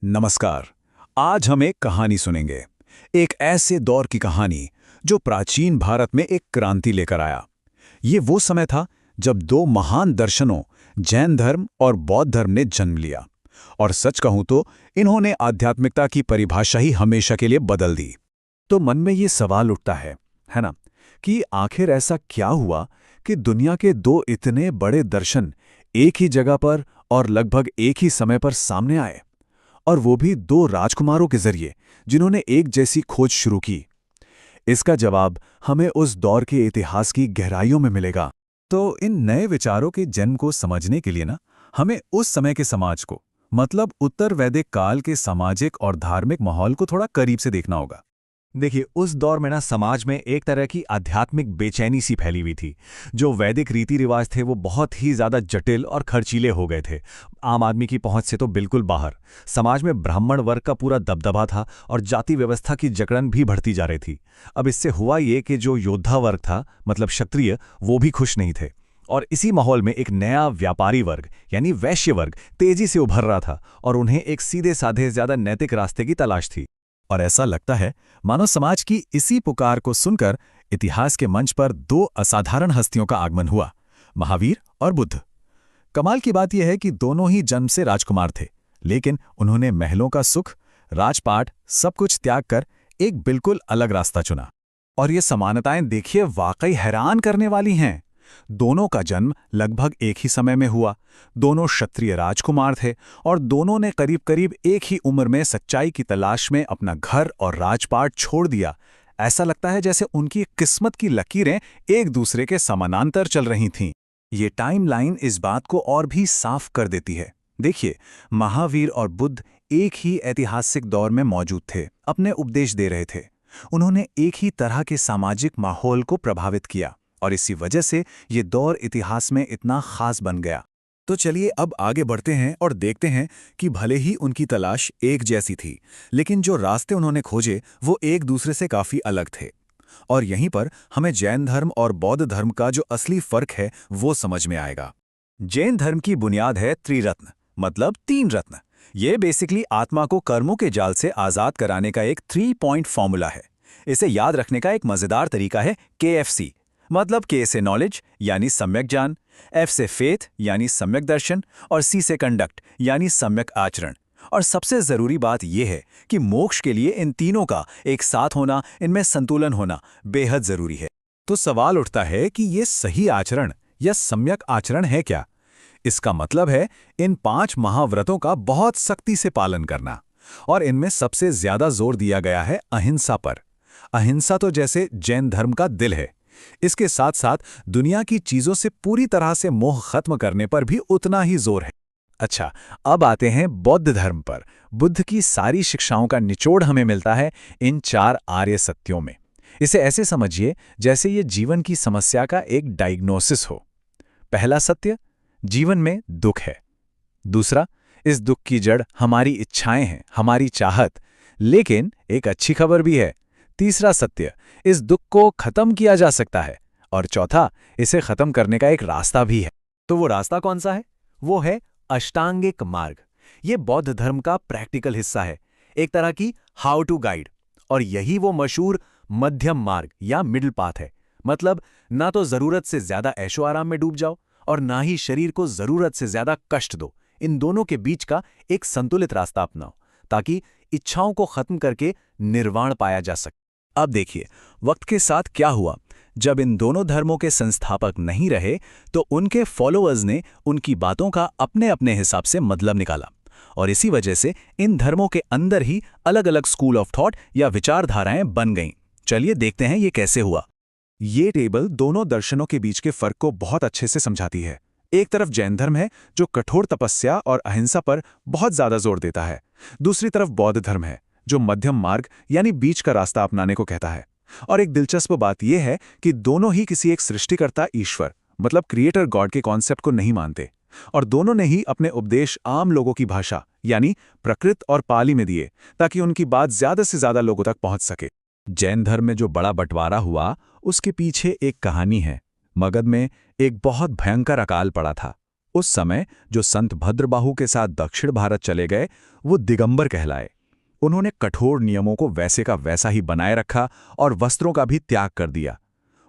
नमस्कार। आज हम एक कहानी सुनेंगे। एक ऐसे दौर की कहानी जो प्राचीन भारत में एक क्रांति लेकर आया। ये वो समय था जब दो महान दर्शनों जैन धर्म और बौद्ध धर्म ने जन्म लिया। और सच कहूं तो इन्होंने आध्यात्मिकता की परिभाषा ही हमेशा के लिए बदल दी। तो मन में ये सवाल उठता है ना, कि आखिर ऐसा क्या हुआ कि दुनिया के दो इतने बड़े दर्शन एक ही जगह पर और लगभग एक ही समय पर सामने आए, और वो भी दो राजकुमारों के जरिए जिन्होंने एक जैसी खोज शुरू की। इसका जवाब हमें उस दौर के इतिहास की गहराइयों में मिलेगा। तो इन नए विचारों के जन्म को समझने के लिए हमें उस समय के समाज को, मतलब उत्तर वैदिक काल के सामाजिक और धार्मिक माहौल को थोड़ा करीब से देखना होगा। देखिए, उस दौर में समाज में एक तरह की आध्यात्मिक बेचैनी सी फैली हुई थी। जो वैदिक रीति रिवाज थे वो बहुत ही ज़्यादा जटिल और खर्चीले हो गए थे, आम आदमी की पहुंच से तो बिल्कुल बाहर। समाज में ब्राह्मण वर्ग का पूरा दबदबा था और जाति व्यवस्था की जकड़न भी बढ़ती जा रही थी। अब इससे हुआ ये कि जो योद्धा वर्ग था, मतलब क्षत्रिय, वो भी खुश नहीं थे। और इसी माहौल में एक नया व्यापारी वर्ग यानी वैश्य वर्ग तेजी से उभर रहा था, और उन्हें एक सीधे साधे ज्यादा नैतिक रास्ते की तलाश थी। और ऐसा लगता है मानव समाज की इसी पुकार को सुनकर इतिहास के मंच पर दो असाधारण हस्तियों का आगमन हुआ, महावीर और बुद्ध। कमाल की बात यह है कि दोनों ही जन्म से राजकुमार थे, लेकिन उन्होंने महलों का सुख, राजपाट, सब कुछ त्याग कर एक बिल्कुल अलग रास्ता चुना। और ये समानताएं देखिए वाकई हैरान करने वाली हैं। दोनों का जन्म लगभग एक ही समय में हुआ, दोनों क्षत्रिय राजकुमार थे, और दोनों ने करीब करीब एक ही उम्र में सच्चाई की तलाश में अपना घर और राजपाट छोड़ दिया। ऐसा लगता है जैसे उनकी किस्मत की लकीरें एक दूसरे के समानांतर चल रही थीं। ये टाइमलाइन इस बात को और भी साफ कर देती है। देखिए, महावीर और बुद्ध एक ही ऐतिहासिक दौर में मौजूद थे, अपने उपदेश दे रहे थे। उन्होंने एक ही तरह के सामाजिक माहौल को प्रभावित किया, और इसी वजह से ये दौर इतिहास में इतना खास बन गया। तो चलिए अब आगे बढ़ते हैं और देखते हैं कि भले ही उनकी तलाश एक जैसी थी, लेकिन जो रास्ते उन्होंने खोजे वो एक दूसरे से काफी अलग थे। और यहीं पर हमें जैन धर्म और बौद्ध धर्म का जो असली फर्क है वो समझ में आएगा। जैन धर्म की बुनियाद है त्रिरत्न, मतलब 3 रत्न। ये बेसिकली आत्मा को कर्मों के जाल से आजाद कराने का एक 3 पॉइंट फॉर्मूला है। इसे याद रखने का एक मजेदार तरीका है KFC, मतलब K से नॉलेज यानी सम्यक ज्ञान, F से फेथ यानी सम्यक दर्शन, और C से कंडक्ट यानी सम्यक आचरण। और सबसे जरूरी बात यह है कि मोक्ष के लिए इन तीनों का एक साथ होना, इनमें संतुलन होना बेहद जरूरी है। तो सवाल उठता है कि ये सही आचरण या सम्यक आचरण है क्या? इसका मतलब है इन 5 महाव्रतों का बहुत सख्ती से पालन करना। और इनमें सबसे ज्यादा जोर दिया गया है अहिंसा पर। अहिंसा तो जैसे जैन धर्म का दिल है। इसके साथ साथ दुनिया की चीजों से पूरी तरह से मोह खत्म करने पर भी उतना ही जोर है। अच्छा, अब आते हैं बौद्ध धर्म पर। बुद्ध की सारी शिक्षाओं का निचोड़ हमें मिलता है इन 4 आर्य सत्यों में। इसे ऐसे समझिए जैसे ये जीवन की समस्या का एक डायग्नोसिस हो। पहला सत्य, जीवन में दुख है। दूसरा, इस दुख की जड़ हमारी इच्छाएं हैं, हमारी चाहत। लेकिन एक अच्छी खबर भी है। तीसरा सत्य, इस दुख को खत्म किया जा सकता है। और चौथा, इसे खत्म करने का एक रास्ता भी है। तो वो रास्ता कौन सा है? वो है अष्टांगिक मार्ग। ये बौद्ध धर्म का प्रैक्टिकल हिस्सा है, एक तरह की हाउ टू गाइड। और यही वो मशहूर मध्यम मार्ग या मिडिल पाथ है। मतलब ना तो जरूरत से ज्यादा ऐशो आराम में डूब जाओ, और ना ही शरीर को जरूरत से ज्यादा कष्ट दो। इन दोनों के बीच का एक संतुलित रास्ता अपनाओ, ताकि इच्छाओं को खत्म करके निर्वाण पाया जा सके। अब देखिए, वक्त के साथ क्या हुआ। जब इन दोनों धर्मों के संस्थापक नहीं रहे तो उनके फॉलोअर्स ने उनकी बातों का अपने अपने हिसाब से मतलब निकाला, और इसी वजह से इन धर्मों के अंदर ही अलग अलग स्कूल ऑफ थॉट या विचारधाराएं बन गईं। चलिए देखते हैं ये कैसे हुआ। ये टेबल दोनों दर्शनों के बीच के फर्क को बहुत अच्छे से समझाती है। एक तरफ जैन धर्म है जो कठोर तपस्या और अहिंसा पर बहुत ज्यादा जोर देता है। दूसरी तरफ बौद्ध धर्म है जो मध्यम मार्ग यानी बीच का रास्ता अपनाने को कहता है। और एक दिलचस्प बात यह है कि दोनों ही किसी एक सृष्टिकर्ता ईश्वर, मतलब क्रिएटर गॉड के कॉन्सेप्ट को नहीं मानते, और दोनों ने ही अपने उपदेश आम लोगों की भाषा यानी प्रकृत और पाली में दिए, ताकि उनकी बात ज्यादा से ज्यादा लोगों तक पहुंच सके। जैन धर्म में जो बड़ा बंटवारा हुआ उसके पीछे एक कहानी है। मगध में एक बहुत भयंकर अकाल पड़ा था। उस समय जो संत भद्रबाहु के साथ दक्षिण भारत चले गए वो दिगंबर कहलाए। उन्होंने कठोर नियमों को वैसे का वैसा ही बनाए रखा और वस्त्रों का भी त्याग कर दिया।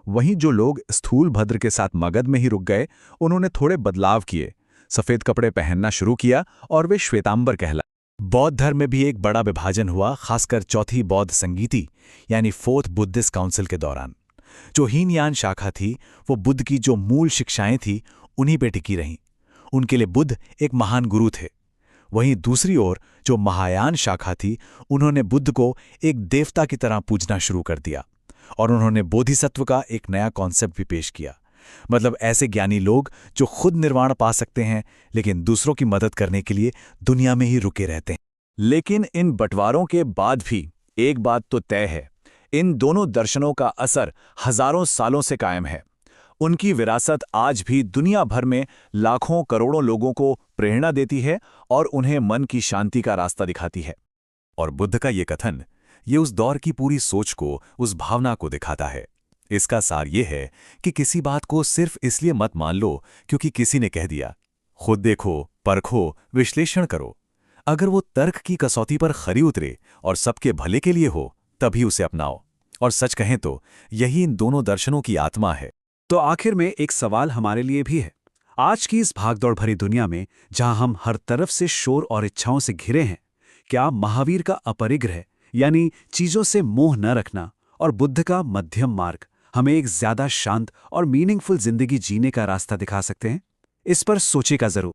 वहीं जो लोग स्थूल भद्र के साथ मगध में ही रुक गए, उन्होंने थोड़े बदलाव किए, सफेद कपड़े पहनना शुरू किया और वे श्वेतांबर कहलाए। बौद्ध धर्म में भी एक बड़ा विभाजन हुआ, खासकर चौथी बौद्ध संगीति यानी फोर्थ बुद्धिस्ट काउंसिल के दौरान। जो हीनयान शाखा थी वो बुद्ध की जो मूल शिक्षाएं थी उन्हीं पे टिकी रहीं। उनके लिए बुद्ध एक महान गुरु थे। वहीं दूसरी ओर जो महायान शाखा थी, उन्होंने बुद्ध को एक देवता की तरह पूजना शुरू कर दिया और उन्होंने बोधिसत्व का एक नया कॉन्सेप्ट भी पेश किया। मतलब ऐसे ज्ञानी लोग जो खुद निर्वाण पा सकते हैं लेकिन दूसरों की मदद करने के लिए दुनिया में ही रुके रहते हैं। लेकिन इन बंटवारों के बाद भी एक बात तो तय है, इन दोनों दर्शनों का असर हजारों सालों से कायम है। उनकी विरासत आज भी दुनिया भर में लाखों करोड़ों लोगों को प्रेरणा देती है और उन्हें मन की शांति का रास्ता दिखाती है। और बुद्ध का ये कथन, ये उस दौर की पूरी सोच को, उस भावना को दिखाता है। इसका सार ये है कि किसी बात को सिर्फ इसलिए मत मान लो क्योंकि किसी ने कह दिया। खुद देखो, परखो, विश्लेषण करो। अगर वो तर्क की कसौटी पर खरी उतरे और सबके भले के लिए हो, तभी उसे अपनाओ। और सच कहें तो यही इन दोनों दर्शनों की आत्मा है। तो आखिर में एक सवाल हमारे लिए भी है। आज की इस भागदौड़ भरी दुनिया में जहां हम हर तरफ से शोर और इच्छाओं से घिरे हैं, क्या महावीर का अपरिग्रह यानी चीजों से मोह न रखना और बुद्ध का मध्यम मार्ग हमें एक ज्यादा शांत और मीनिंगफुल जिंदगी जीने का रास्ता दिखा सकते हैं? इस पर सोचेगा जरूर।